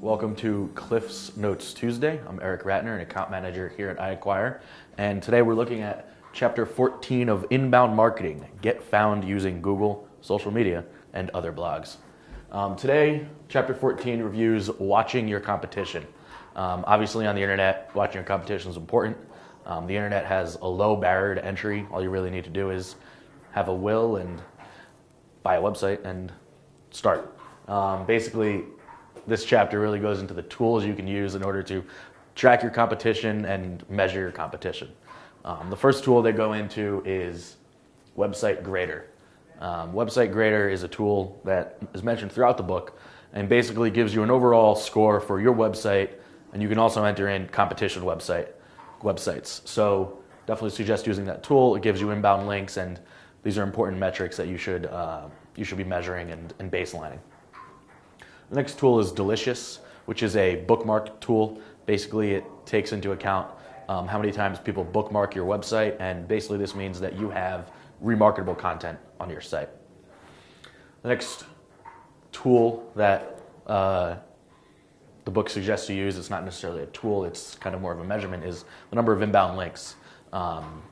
Welcome to Cliff's Notes Tuesday. I'm Eric Ratner, an account manager here at iAcquire, and today we're looking at Chapter 14 of Inbound Marketing, Get Found Using Google, Social Media, and Other Blogs. Today, Chapter 14 reviews watching your competition. Obviously on the internet, watching your competition is important. The internet has a low barrier to entry. All you really need to do is have a will and buy a website and start. Basically, this chapter really goes into the tools you can use in order to track your competition and measure your competition. The first tool they go into is Website Grader. Website Grader is a tool that is mentioned throughout the book and basically gives you an overall score for your website, and you can also enter in competition websites. So definitely suggest using that tool. It gives you inbound links, and these are important metrics that you should be measuring and baselining. The next tool is Delicious, which is a bookmark tool. Basically, it takes into account how many times people bookmark your website, and basically this means that you have remarketable content on your site. The next tool that the book suggests you use, it's not necessarily a tool, it's kind of more of a measurement, is the number of inbound links.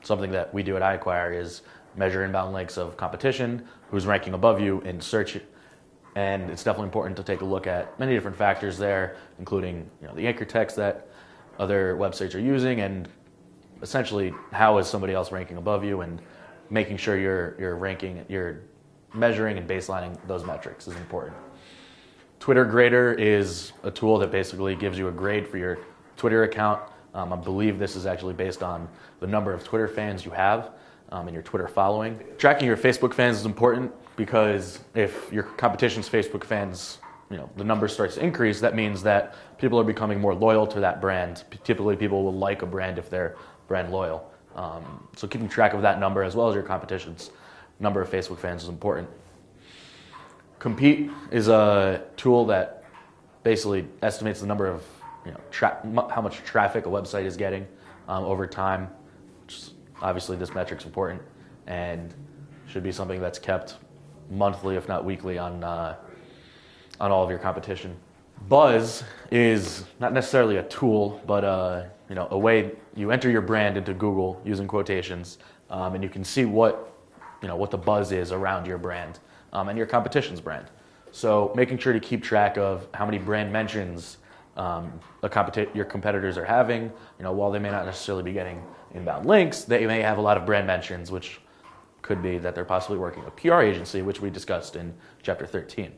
Something that we do at iAcquire is measure inbound links of competition, who's ranking above you in search. And it's definitely important to take a look at many different factors there, including the anchor text that other websites are using, and essentially how is somebody else ranking above you, and making sure you're measuring and baselining those metrics is important. Twitter Grader is a tool that basically gives you a grade for your Twitter account. I believe this is actually based on the number of Twitter fans you have and your Twitter following. Tracking your Facebook fans is important because if your competition's Facebook fans, the number starts to increase, that means that people are becoming more loyal to that brand. Typically, people will like a brand if they're brand loyal. So keeping track of that number as well as your competition's number of Facebook fans is important. Compete is a tool that basically estimates the number of, how much traffic a website is getting over time. Obviously, this metric's important and should be something that's kept monthly, if not weekly, on all of your competition. Buzz is not necessarily a tool, but a way you enter your brand into Google using quotations, and you can see what the buzz is around your brand and your competition's brand. So making sure to keep track of how many brand mentions your competitors are having. While they may not necessarily be getting inbound links, they may have a lot of brand mentions, which could be that they're possibly working with a PR agency, which we discussed in Chapter 13.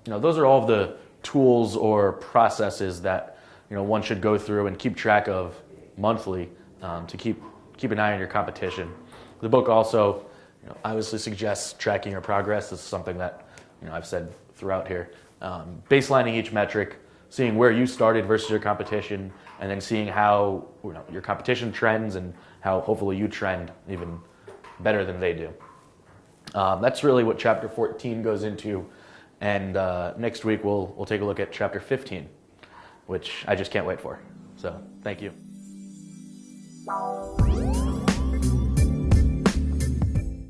Those are all of the tools or processes that one should go through and keep track of monthly to keep an eye on your competition. The book also obviously suggests tracking your progress. This is something that I've said throughout here. Baselining each metric, seeing where you started versus your competition, and then seeing how your competition trends and how hopefully you trend even better than they do. That's really what Chapter 14 goes into, and next week we'll take a look at Chapter 15, which I just can't wait for. So thank you.